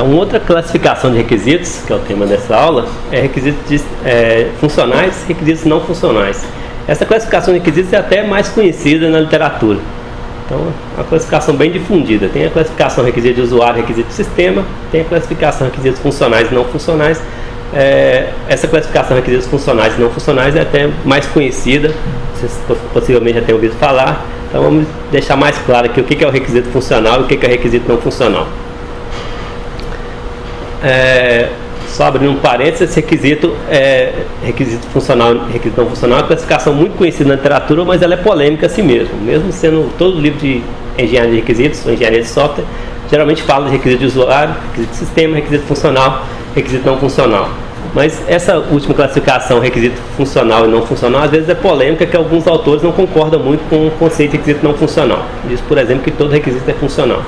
Uma outra classificação de requisitos, que é o tema dessa aula, é requisitos funcionais e requisitos não funcionais. Essa classificação de requisitos é até mais conhecida na literatura. Então, é uma classificação bem difundida. Tem a classificação requisito de usuário e requisito de sistema, tem a classificação requisitos funcionais e não funcionais. Essa classificação de requisitos funcionais e não funcionais é até mais conhecida, vocês possivelmente já tenham ouvido falar. Então, vamos deixar mais claro aqui o que é o requisito funcional e o que é o requisito não funcional. Só abrindo um parênteses, esse requisito funcional e requisito não funcional é uma classificação muito conhecida na literatura, mas ela é polêmica assim mesmo sendo todo livro de engenharia de requisitos ou engenharia de software, geralmente fala de requisito de usuário, requisito de sistema, requisito funcional, requisito não funcional. Mas essa última classificação, requisito funcional e não funcional, às vezes é polêmica, que alguns autores não concordam muito com o conceito de requisito não funcional. Diz, por exemplo, que todo requisito é funcional.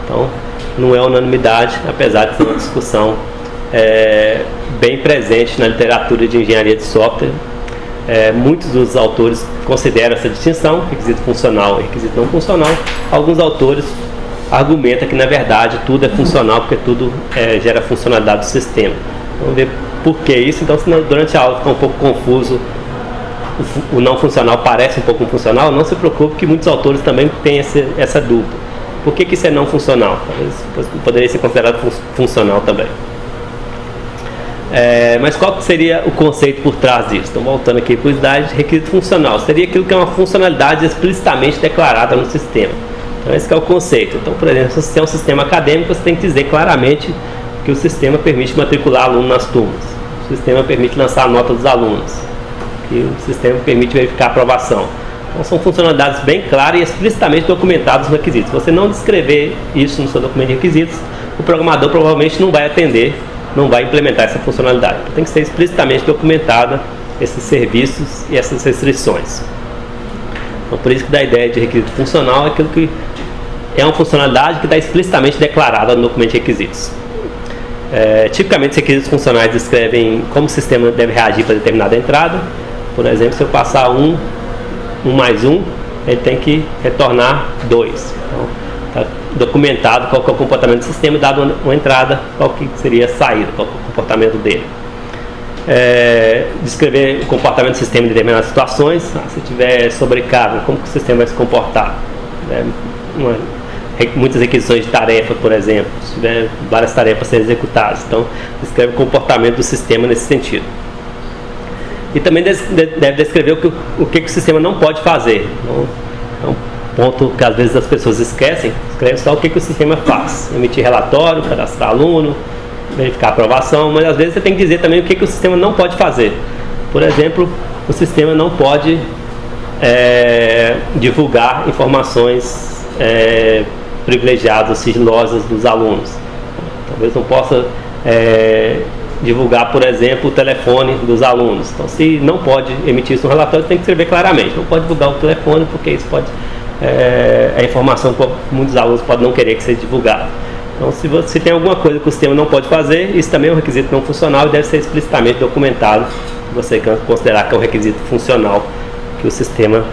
Então, não é unanimidade, apesar de ser uma discussão bem presente na literatura de engenharia de software. Muitos dos autores consideram essa distinção, requisito funcional e requisito não funcional. Alguns autores argumentam que, na verdade, tudo é funcional, porque tudo gera funcionalidade do sistema. Vamos ver por que isso. Então, se durante a aula ficar um pouco confuso, o não funcional parece um pouco funcional, não se preocupe, que muitos autores também têm essa dúvida. Por que isso é não funcional? Talvez poderia ser considerado funcional também. Mas qual seria o conceito por trás disso? Então, voltando aqui para o slide, requisito funcional seria aquilo que é uma funcionalidade explicitamente declarada no sistema. Então, esse é o conceito. Então, por exemplo, se você tem um sistema acadêmico, você tem que dizer claramente que o sistema permite matricular aluno nas turmas, o sistema permite lançar a nota dos alunos, que o sistema permite verificar a aprovação. Então, são funcionalidades bem claras e explicitamente documentadas nos requisitos. Se você não descrever isso no seu documento de requisitos, o programador provavelmente não vai atender, não vai implementar essa funcionalidade. Então, tem que ser explicitamente documentada esses serviços e essas restrições. Então, por isso que dá a ideia de requisito funcional é aquilo que é uma funcionalidade que está explicitamente declarada no documento de requisitos. Tipicamente, os requisitos funcionais descrevem como o sistema deve reagir para determinada entrada. Por exemplo, se eu passar 1 mais 1, ele tem que retornar 2. Então, está documentado qual que é o comportamento do sistema, dado uma entrada, qual que seria a saída, qual que é o comportamento dele. Descrever o comportamento do sistema em determinadas situações. Se tiver sobrecarga, como que o sistema vai se comportar? Muitas requisições de tarefa, por exemplo, se tiver várias tarefas a serem executadas. Então, descreve o comportamento do sistema nesse sentido. E também deve descrever o que o sistema não pode fazer. Então, é um ponto que às vezes as pessoas esquecem. Escreve só o que o sistema faz: emitir relatório, cadastrar aluno, verificar a aprovação, mas às vezes você tem que dizer também o que o sistema não pode fazer. Por exemplo, o sistema não pode divulgar informações privilegiadas, sigilosas dos alunos. Talvez não possa divulgar, por exemplo, o telefone dos alunos. Então, se não pode emitir isso no relatório, tem que escrever claramente: não pode divulgar o telefone, porque isso pode é informação que muitos alunos podem não querer que seja divulgada. Então, se tem alguma coisa que o sistema não pode fazer, isso também é um requisito não funcional e deve ser explicitamente documentado, se você considerar que é um requisito funcional que o sistema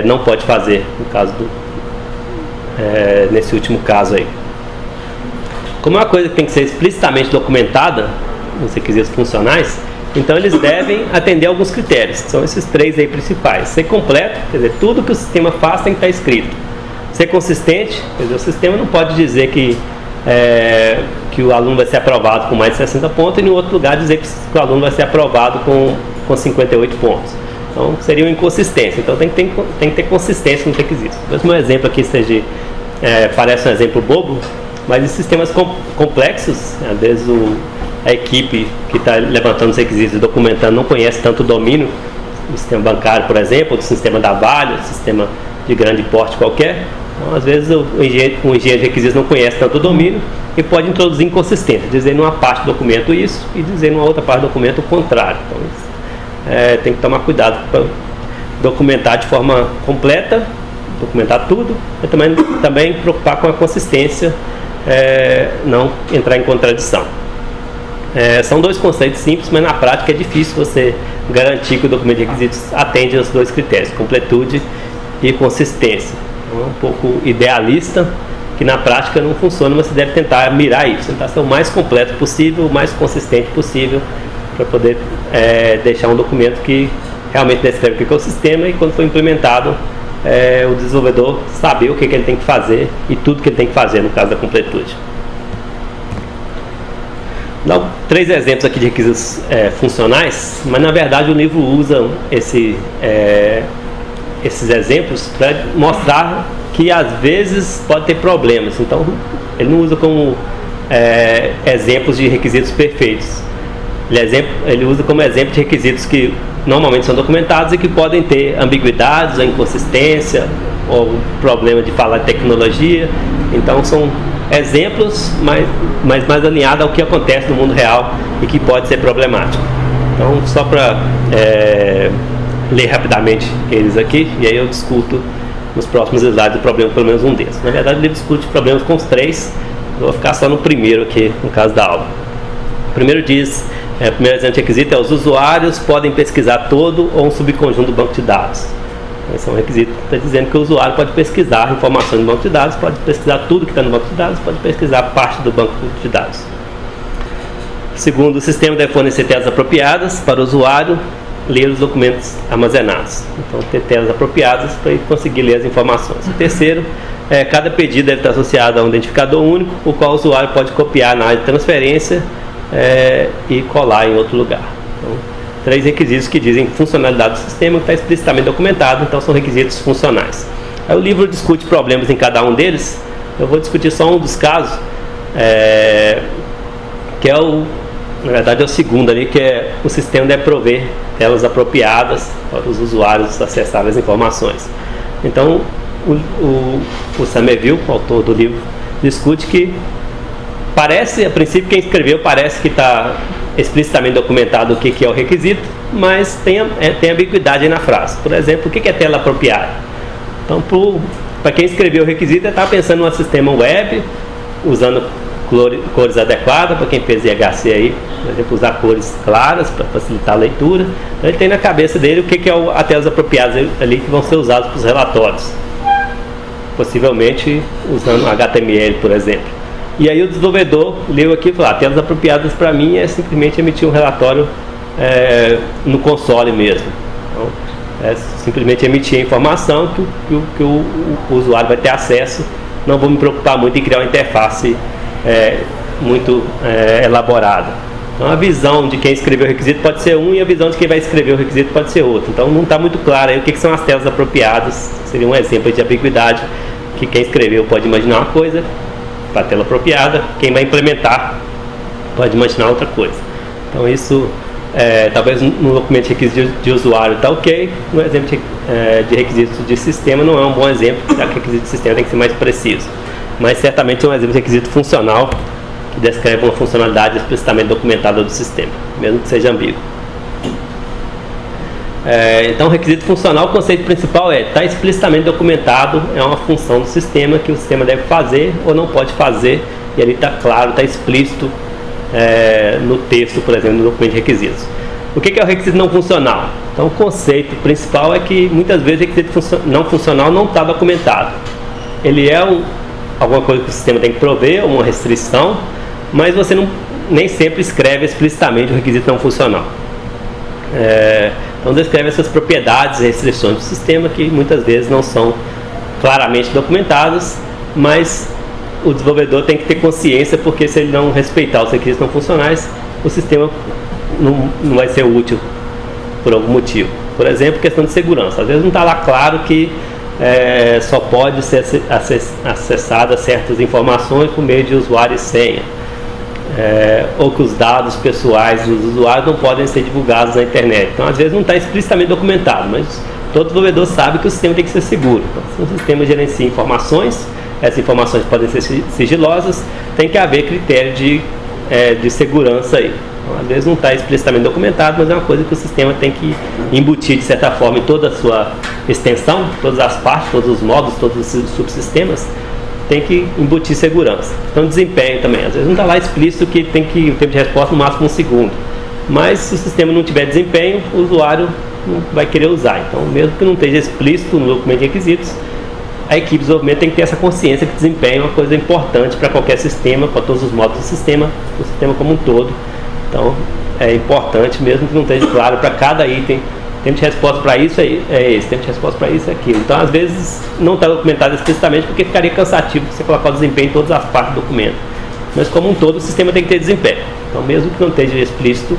não pode fazer, no caso nesse último caso aí. Como é uma coisa que tem que ser explicitamente documentada nos requisitos funcionais, então eles devem atender a alguns critérios, que são esses 3 aí principais: ser completo, quer dizer, tudo que o sistema faz tem que estar escrito; ser consistente, quer dizer, o sistema não pode dizer que o aluno vai ser aprovado com mais de 60 pontos e em outro lugar dizer que o aluno vai ser aprovado com 58 pontos. Então, seria uma inconsistência. Então, tem que ter consistência nos requisitos. Mesmo um exemplo aqui parece um exemplo bobo, mas em sistemas complexos, às vezes a equipe que está levantando os requisitos e documentando não conhece tanto o domínio do sistema bancário, por exemplo, ou do sistema da Vale, do sistema de grande porte qualquer. Então, às vezes, o engenheiro de requisitos não conhece tanto o domínio e pode introduzir inconsistência, dizer numa parte do documento isso e dizer numa outra parte do documento o contrário. Então, tem que tomar cuidado para documentar de forma completa, documentar tudo, e também preocupar com a consistência, não entrar em contradição. São 2 conceitos simples, mas na prática é difícil você garantir que o documento de requisitos atende aos 2 critérios: completude e consistência. Então, é um pouco idealista que na prática não funciona, mas você deve tentar mirar isso, tentar ser o mais completo possível, o mais consistente possível, para poder deixar um documento que realmente descreve o que é o sistema, e quando for implementado, o desenvolvedor saber o que ele tem que fazer e tudo que ele tem que fazer no caso da completude. Dá 3 exemplos aqui de requisitos funcionais, mas na verdade o livro usa esses exemplos para mostrar que às vezes pode ter problemas. Então ele não usa como exemplos de requisitos perfeitos. Ele usa como exemplo de requisitos que normalmente são documentados e que podem ter ambiguidades, ou inconsistência, ou problema de falar de tecnologia. Então são exemplos, mas mais alinhados ao que acontece no mundo real e que pode ser problemático. Então, só para ler rapidamente eles aqui, e aí eu discuto nos próximos slides o problema, pelo menos um deles. Na verdade, ele discute problemas com os 3, eu vou ficar só no primeiro aqui, no caso da aula. O primeiro diz, o primeiro exemplo de requisito os usuários podem pesquisar todo ou um subconjunto do banco de dados. Esse é um requisito que está dizendo que o usuário pode pesquisar informações do banco de dados, pode pesquisar tudo que está no banco de dados, pode pesquisar parte do banco de dados. Segundo, o sistema deve fornecer telas apropriadas para o usuário ler os documentos armazenados. Então, ter telas apropriadas para ele conseguir ler as informações. O terceiro, cada pedido deve estar associado a um identificador único, o qual o usuário pode copiar na área de transferência e colar em outro lugar. Então, 3 requisitos que dizem funcionalidade do sistema, que está explicitamente documentado, então são requisitos funcionais. Aí o livro discute problemas em cada um deles. Eu vou discutir só um dos casos, que na verdade é o segundo ali, que é o sistema deve prover telas apropriadas para os usuários acessarem as informações. Então o Somerville, o autor do livro, discute que parece, a princípio quem escreveu parece que está explicitamente documentado o que é o requisito, mas tem ambiguidade aí na frase. Por exemplo, o que é tela apropriada? Então, para quem escreveu o requisito, ele está pensando num sistema web, usando cores adequadas, para quem fez IHC aí, por exemplo, usar cores claras para facilitar a leitura. Então, ele tem na cabeça dele o que é as telas apropriadas ali que vão ser usadas para os relatórios, possivelmente usando HTML, por exemplo. E aí o desenvolvedor leu aqui e falou, telas apropriadas para mim é simplesmente emitir um relatório no console mesmo. Então, simplesmente emitir a informação que o usuário vai ter acesso. Não vou me preocupar muito em criar uma interface muito elaborada. Então a visão de quem escreveu o requisito pode ser um e a visão de quem vai escrever o requisito pode ser outro. Então não está muito claro aí o que são as telas apropriadas. Seria um exemplo de ambiguidade, que quem escreveu pode imaginar uma coisa para a tela apropriada, quem vai implementar pode imaginar outra coisa. Então isso, talvez no documento de requisito de usuário está ok, no exemplo de requisito de sistema não é um bom exemplo, já que o requisito de sistema tem que ser mais preciso. Mas certamente é um exemplo de requisito funcional, que descreve uma funcionalidade explicitamente documentada do sistema, mesmo que seja ambíguo. Então, o requisito funcional, o conceito principal está explicitamente documentado, é uma função do sistema que o sistema deve fazer ou não pode fazer, e ali está claro, está explícito no texto, por exemplo, no documento de requisitos. O que é o requisito não funcional? Então, o conceito principal é que muitas vezes o requisito não funcional não está documentado. Ele é alguma coisa que o sistema tem que prover, uma restrição, mas você nem sempre escreve explicitamente o requisito não funcional. Então descreve essas propriedades e restrições do sistema que muitas vezes não são claramente documentadas, mas o desenvolvedor tem que ter consciência, porque se ele não respeitar os requisitos não funcionais, o sistema não vai ser útil por algum motivo. Por exemplo, questão de segurança. Às vezes não está lá claro que só pode ser acessadas certas informações por meio de usuário e senha. Ou que os dados pessoais dos usuários não podem ser divulgados na internet. Então, às vezes não está explicitamente documentado, mas todo desenvolvedor sabe que o sistema tem que ser seguro. Então, se o sistema gerencia informações, essas informações podem ser sigilosas, tem que haver critério de segurança aí. Então, às vezes não está explicitamente documentado, mas é uma coisa que o sistema tem que embutir de certa forma em toda a sua extensão, todas as partes, todos os módulos, todos os subsistemas, tem que embutir segurança. Então desempenho também, às vezes não está lá explícito que tem que o tempo de resposta no máximo 1 segundo, mas se o sistema não tiver desempenho, o usuário não vai querer usar. Então, mesmo que não esteja explícito no documento de requisitos, a equipe de desenvolvimento tem que ter essa consciência que desempenho é uma coisa importante para qualquer sistema, para todos os módulos do sistema, o sistema como um todo. Então, é importante, mesmo que não esteja claro para cada item, tempo de resposta para isso é esse, tempo de resposta para isso é aquilo. Então, às vezes, não está documentado explicitamente porque ficaria cansativo você colocar o desempenho em todas as partes do documento. Mas, como um todo, o sistema tem que ter desempenho. Então, mesmo que não esteja explícito,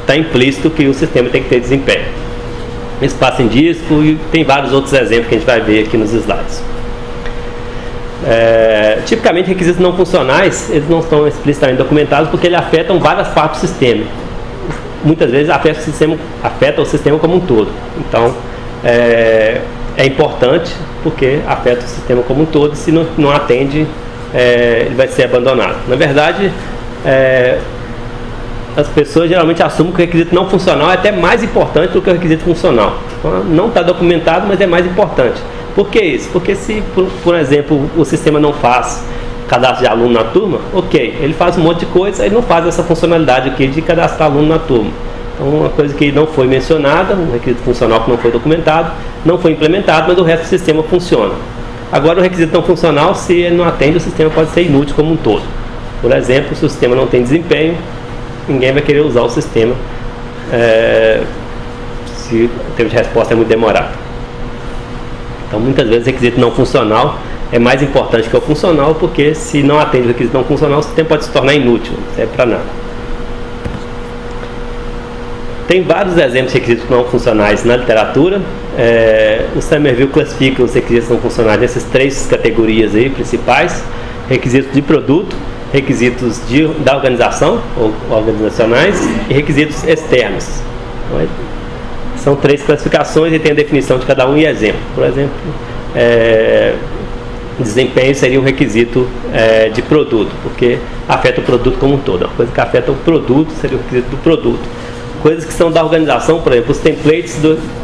está implícito que o sistema tem que ter desempenho. Espaço em disco e tem vários outros exemplos que a gente vai ver aqui nos slides. Tipicamente, requisitos não funcionais, eles não estão explicitamente documentados porque eles afetam várias partes do sistema. Muitas vezes afeta o sistema como um todo. Então, é importante porque afeta o sistema como um todo. Se não atende, ele vai ser abandonado. Na verdade, as pessoas geralmente assumem que o requisito não funcional é até mais importante do que o requisito funcional. Então, não está documentado, mas é mais importante. Por que isso? Porque se, por exemplo, o sistema não faz cadastro de aluno na turma, ok, ele faz um monte de coisa, ele não faz essa funcionalidade aqui de cadastrar aluno na turma. Então, uma coisa que não foi mencionada, um requisito funcional que não foi documentado, não foi implementado, mas o resto do sistema funciona. Agora, o requisito não funcional, se ele não atende, o sistema pode ser inútil como um todo. Por exemplo, se o sistema não tem desempenho, ninguém vai querer usar o sistema se o tempo de resposta é muito demorado. Então, muitas vezes, o requisito não funcional é mais importante que o funcional, porque se não atende o requisito não funcional, o sistema pode se tornar inútil, não serve para nada. Tem vários exemplos de requisitos não funcionais na literatura. O Somerville classifica os requisitos não funcionais nessas três categorias aí, principais: requisitos de produto, requisitos da organização, ou organizacionais, e requisitos externos. Então, são três classificações e tem a definição de cada um e exemplo. Por exemplo, desempenho seria um requisito de produto, porque afeta o produto como um todo. Uma coisa que afeta o produto seria o requisito do produto. Coisas que são da organização, por exemplo, os templates,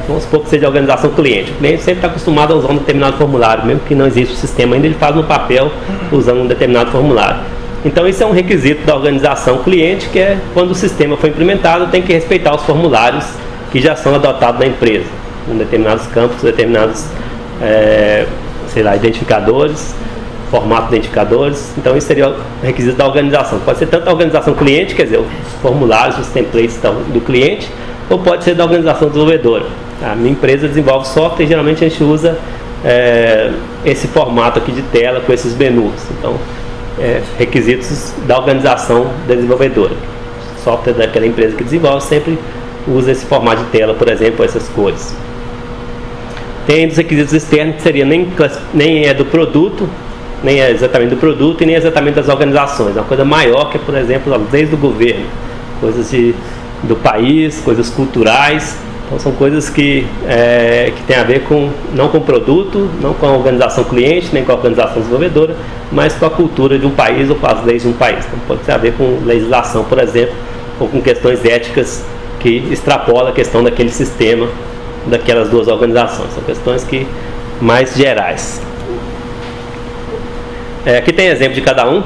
vamos supor que seja a organização cliente. O cliente sempre está acostumado a usar um determinado formulário, mesmo que não exista o sistema ainda, ele faz no papel usando um determinado formulário. Então, isso é um requisito da organização cliente, que é quando o sistema foi implementado, tem que respeitar os formulários que já são adotados na empresa, em determinados campos, determinados, identificadores, formato de identificadores. Então, isso seria o requisito da organização. Pode ser tanto da organização cliente, quer dizer, os formulários, os templates do cliente, ou pode ser da organização desenvolvedora. A minha empresa desenvolve software e geralmente a gente usa esse formato aqui de tela com esses menus. Então, requisitos da organização desenvolvedora. O software daquela empresa que desenvolve sempre usa esse formato de tela, por exemplo, essas cores. Tem os requisitos externos que seria nem é do produto, nem é exatamente do produto e nem é exatamente das organizações. É uma coisa maior que, por exemplo, as leis do governo, coisas do país, coisas culturais. Então, são coisas que tem a ver não com o produto, não com a organização cliente, nem com a organização desenvolvedora, mas com a cultura de um país ou com as leis de um país. Então, pode ter a ver com legislação, por exemplo, ou com questões éticas que extrapola a questão daquele sistema, daquelas duas organizações. São questões mais gerais. Aqui tem exemplo de cada um.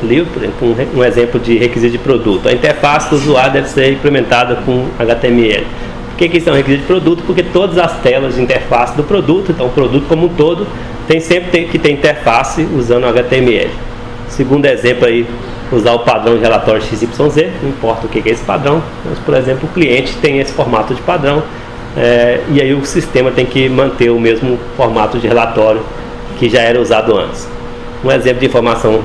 Livro, por exemplo, um exemplo de requisito de produto. A interface do usuário deve ser implementada com HTML. Por que isso é um requisito de produto? Porque todas as telas de interface do produto, então o produto como um todo, tem sempre que ter interface usando HTML. Segundo exemplo aí, usar o padrão de relatório XYZ, não importa o que é esse padrão, mas, por exemplo, o cliente tem esse formato de padrão, e aí o sistema tem que manter o mesmo formato de relatório que já era usado antes. Um exemplo de informação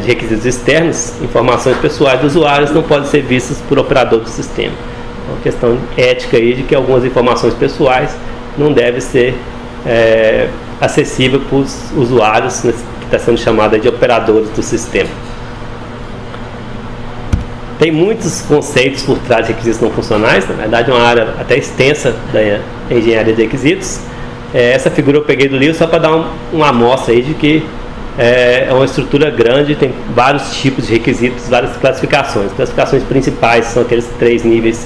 de requisitos externos: informações pessoais dos usuários não podem ser vistas por operador do sistema. É uma questão ética aí de que algumas informações pessoais não devem ser acessíveis para os usuários, que está sendo chamada de operadores do sistema. Tem muitos conceitos por trás de requisitos não funcionais, na verdade é uma área até extensa da engenharia de requisitos. Essa figura eu peguei do livro só para dar uma amostra aí de que é uma estrutura grande, tem vários tipos de requisitos, várias classificações. As classificações principais são aqueles 3 níveis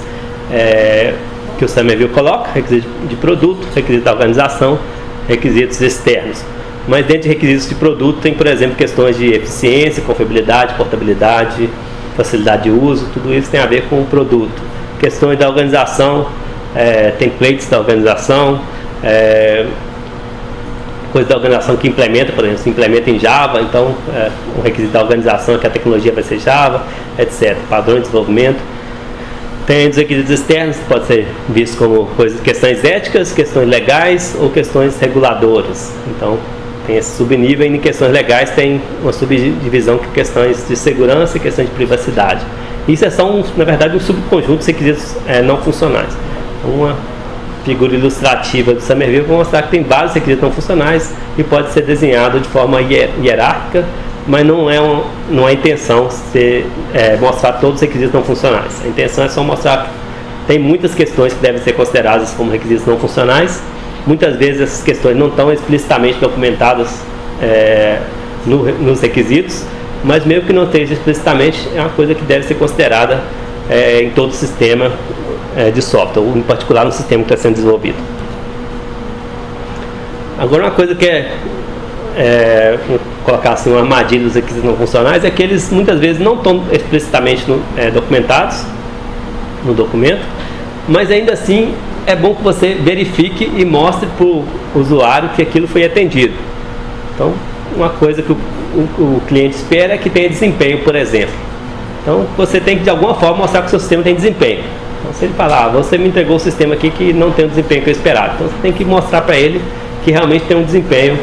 que o Somerville coloca: requisito de produto, requisito da organização, requisitos externos. Mas dentro de requisitos de produto tem, por exemplo, questões de eficiência, confiabilidade, portabilidade, facilidade de uso. Tudo isso tem a ver com o produto. Questões da organização, templates da organização, coisa da organização que implementa, por exemplo, se implementa em Java, então o requisito da organização é que a tecnologia vai ser Java, etc. Padrão de desenvolvimento. Tem os requisitos externos, que pode ser visto como questões éticas, questões legais ou questões reguladoras. Então, tem esse subnível, e em questões legais tem uma subdivisão que é questões de segurança e questões de privacidade. Isso é só, na verdade, um subconjunto de requisitos não funcionais. Uma figura ilustrativa do Somerville para mostrar que tem vários requisitos não funcionais e pode ser desenhado de forma hierárquica, mas não é a intenção mostrar todos os requisitos não funcionais. A intenção é só mostrar que tem muitas questões que devem ser consideradas como requisitos não funcionais. Muitas vezes essas questões não estão explicitamente documentadas nos requisitos, mas mesmo que não esteja explicitamente, é uma coisa que deve ser considerada em todo o sistema de software, ou em particular no sistema que está sendo desenvolvido. Agora, uma coisa que vou colocar assim, uma armadilha dos requisitos não funcionais é que eles muitas vezes não estão explicitamente documentados no documento, mas ainda assim é bom que você verifique e mostre para o usuário que aquilo foi atendido. Então, uma coisa que o cliente espera é que tenha desempenho, por exemplo. Então, você tem que de alguma forma mostrar que o seu sistema tem desempenho. Então, se ele falar, você me entregou um sistema aqui que não tem o desempenho que eu esperava, então você tem que mostrar para ele que realmente tem um desempenho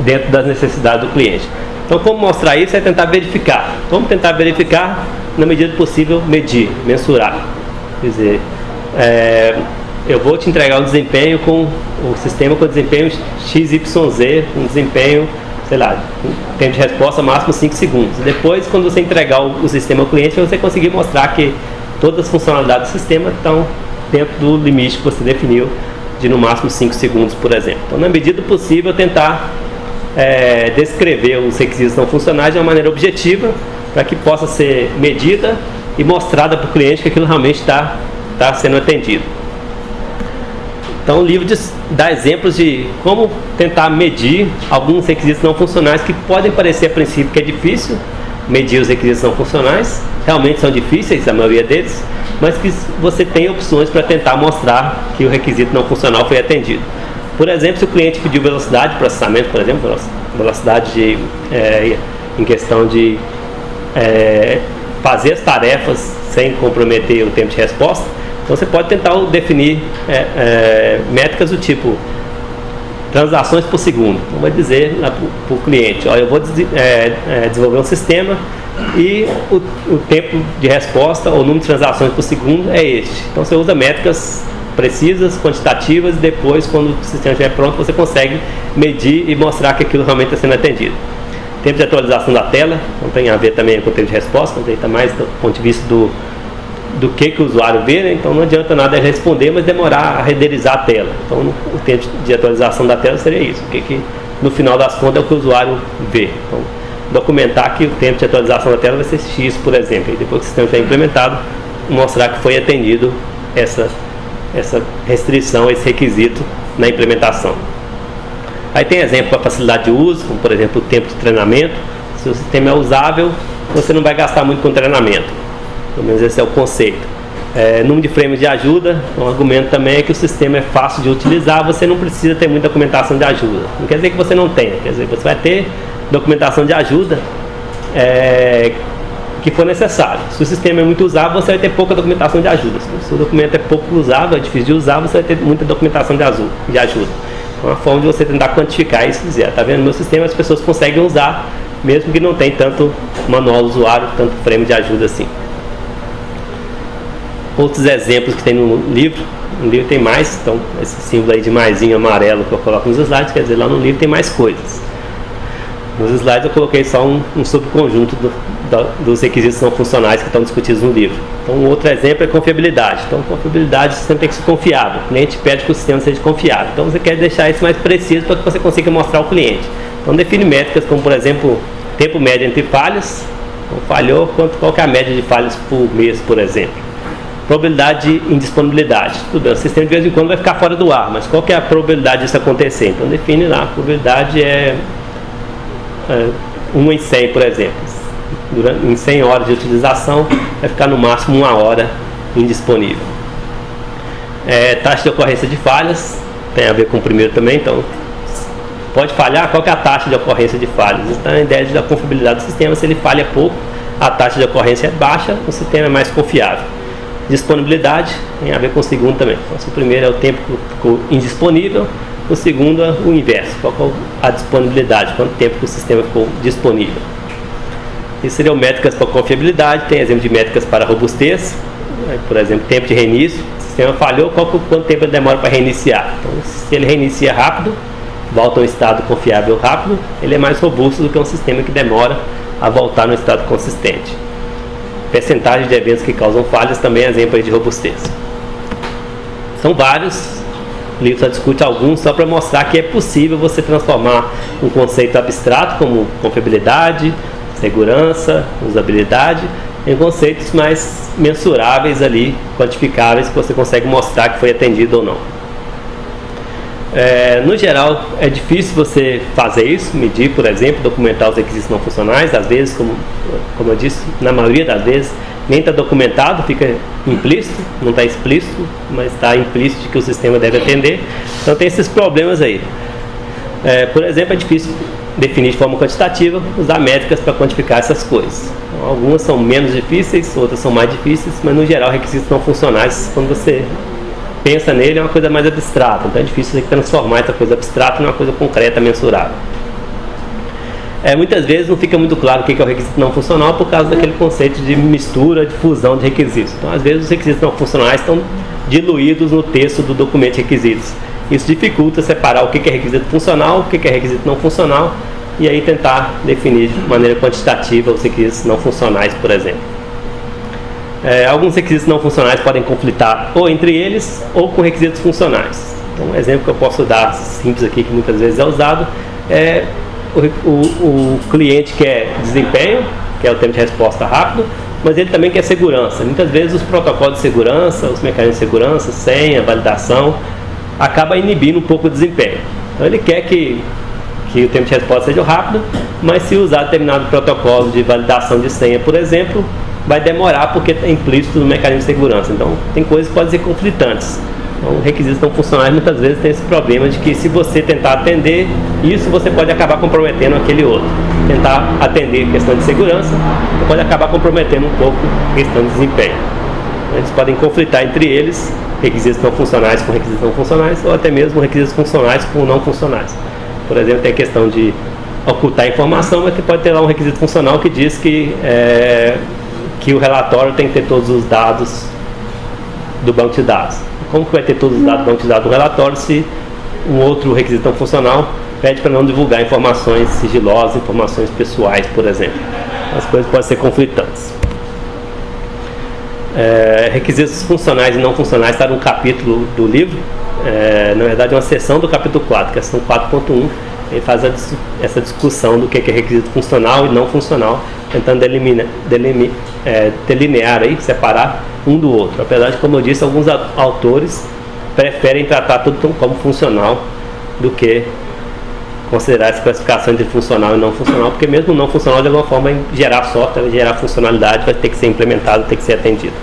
dentro das necessidades do cliente. Então, como mostrar isso é tentar verificar. Vamos tentar verificar, na medida do possível, medir, mensurar. Quer dizer, eu vou te entregar um desempenho com o sistema com desempenho XYZ, um desempenho, sei lá, tempo de resposta máximo 5 segundos. Depois, quando você entregar o sistema ao cliente, você conseguir mostrar que todas as funcionalidades do sistema estão dentro do limite que você definiu de no máximo 5 segundos, por exemplo. Então, na medida do possível, tentar descrever os requisitos não funcionais de uma maneira objetiva, para que possa ser medida e mostrada para o cliente que aquilo realmente está sendo atendido. Então, o livro dá exemplos de como tentar medir alguns requisitos não funcionais que podem parecer a princípio que é difícil medir os requisitos não funcionais, realmente são difíceis, a maioria deles, mas que você tem opções para tentar mostrar que o requisito não funcional foi atendido. Por exemplo, se o cliente pediu velocidade de processamento, por exemplo, velocidade em questão de fazer as tarefas sem comprometer o tempo de resposta, então você pode tentar definir métricas do tipo transações por segundo. Então vai dizer para o cliente, eu vou desenvolver um sistema e o tempo de resposta ou número de transações por segundo é este. Então você usa métricas precisas, quantitativas, e depois, quando o sistema estiver pronto, você consegue medir e mostrar que aquilo realmente está sendo atendido. Tempo de atualização da tela, então tem a ver também com o tempo de resposta, mas está mais do ponto de vista do que o usuário vê, né? Então não adianta nada ele responder, mas demorar a renderizar a tela. Então o tempo de atualização da tela seria isso, que no final das contas é o que o usuário vê. Então, documentar que o tempo de atualização da tela vai ser X, por exemplo, e depois que o sistema estiver implementado, mostrar que foi atendido essa restrição, esse requisito na implementação. Aí tem exemplo para facilidade de uso, como por exemplo o tempo de treinamento. Se o sistema é usável, você não vai gastar muito com treinamento. Pelo menos esse é o conceito. Número de frames de ajuda, um argumento também é que o sistema é fácil de utilizar, você não precisa ter muita documentação de ajuda. Não quer dizer que você não tenha, quer dizer que você vai ter documentação de ajuda que for necessário. Se o sistema é muito usável, você vai ter pouca documentação de ajuda. Se o documento é pouco usável, é difícil de usar, você vai ter muita documentação de ajuda. É uma forma de você tentar quantificar isso e dizer, tá vendo, no meu sistema as pessoas conseguem usar, mesmo que não tenha tanto manual do usuário, tanto frame de ajuda assim. Outros exemplos que tem no livro tem mais, então esse símbolo aí de maisinho amarelo que eu coloco nos slides, quer dizer, lá no livro tem mais coisas. Nos slides eu coloquei só um subconjunto dos requisitos não funcionais que estão discutidos no livro. Então, um outro exemplo é confiabilidade. Então, confiabilidade, o sistema tem que ser confiável. O cliente pede que o sistema seja confiável. Então, você quer deixar isso mais preciso para que você consiga mostrar ao cliente. Então, define métricas como, por exemplo, tempo médio entre falhas. Então, falhou, qual que é a média de falhas por mês, por exemplo. Probabilidade de indisponibilidade. Tudo bem, o sistema de vez em quando vai ficar fora do ar, mas qual que é a probabilidade disso acontecer? Então, define lá. A probabilidade é 1 em 100, por exemplo. Em 100 horas de utilização, vai ficar no máximo 1 hora indisponível. Taxa de ocorrência de falhas, tem a ver com o primeiro também, então pode falhar, qual que é a taxa de ocorrência de falhas? Então a ideia da confiabilidade do sistema, se ele falha pouco, a taxa de ocorrência é baixa, o sistema é mais confiável. Disponibilidade tem a ver com o segundo também. Então, se o primeiro é o tempo que ficou indisponível, o segundo é o inverso, qual é a disponibilidade, quanto tempo que o sistema ficou disponível. Isso seriam métricas para confiabilidade, tem exemplo de métricas para robustez, por exemplo, tempo de reinício. O sistema falhou, quanto tempo ele demora para reiniciar? Então, se ele reinicia rápido, volta a um estado confiável rápido, ele é mais robusto do que um sistema que demora a voltar no estado consistente. Percentagem de eventos que causam falhas também é exemplo aí de robustez. São vários, o livro só discute alguns só para mostrar que é possível você transformar um conceito abstrato como confiabilidade, segurança, usabilidade, em conceitos mais mensuráveis ali, quantificáveis, que você consegue mostrar que foi atendido ou não. No geral, é difícil você fazer isso, medir, por exemplo, documentar os requisitos não funcionais. Às vezes, como eu disse, na maioria das vezes, nem está documentado, fica implícito, não está explícito, mas está implícito de que o sistema deve atender. Então tem esses problemas aí. Por exemplo, é difícil definir de forma quantitativa, usar métricas para quantificar essas coisas. Então, algumas são menos difíceis, outras são mais difíceis, mas no geral requisitos não funcionais, quando você pensa nele, é uma coisa mais abstrata, então é difícil você transformar essa coisa abstrata numa coisa concreta, mensurável. Muitas vezes não fica muito claro o que é o requisito não funcional por causa daquele conceito de mistura, de fusão de requisitos. Então, às vezes os requisitos não funcionais estão diluídos no texto do documento de requisitos. Isso dificulta separar o que é requisito funcional, o que é requisito não funcional, e aí tentar definir de maneira quantitativa os requisitos não funcionais, por exemplo. Alguns requisitos não funcionais podem conflitar ou entre eles ou com requisitos funcionais. Então, um exemplo que eu posso dar simples aqui, que muitas vezes é usado, é o cliente quer desempenho, que é o tempo de resposta rápido, mas ele também quer segurança. Muitas vezes os protocolos de segurança, os mecanismos de segurança, senha, validação, acaba inibindo um pouco o desempenho. Então ele quer que o tempo de resposta seja rápido, mas se usar determinado protocolo de validação de senha, por exemplo, vai demorar porque é implícito no mecanismo de segurança. Então tem coisas que podem ser conflitantes. Então, requisitos não funcionais muitas vezes tem esse problema de que se você tentar atender isso, você pode acabar comprometendo aquele outro. Tentar atender questão de segurança, você pode acabar comprometendo um pouco a questão de desempenho. Eles podem conflitar entre eles, requisitos não funcionais com requisitos não funcionais, ou até mesmo requisitos funcionais com não funcionais. Por exemplo, tem a questão de ocultar informação, mas você pode ter lá um requisito funcional que diz que o relatório tem que ter todos os dados do banco de dados. Como que vai ter todos os dados do banco de dados do relatório se um outro requisito não funcional pede para não divulgar informações sigilosas, informações pessoais, por exemplo? As coisas podem ser conflitantes. Requisitos funcionais e não funcionais está no capítulo do livro, na verdade é uma seção do capítulo 4, que é a seção 4.1, ele faz essa discussão do que é requisito funcional e não funcional, tentando delinear aí, separar um do outro. Apesar de, como eu disse, alguns autores preferem tratar tudo como funcional do que considerar essa classificação entre funcional e não funcional, porque mesmo não funcional de alguma forma vai gerar software, vai gerar funcionalidade, vai ter que ser implementado, vai ter que ser atendido.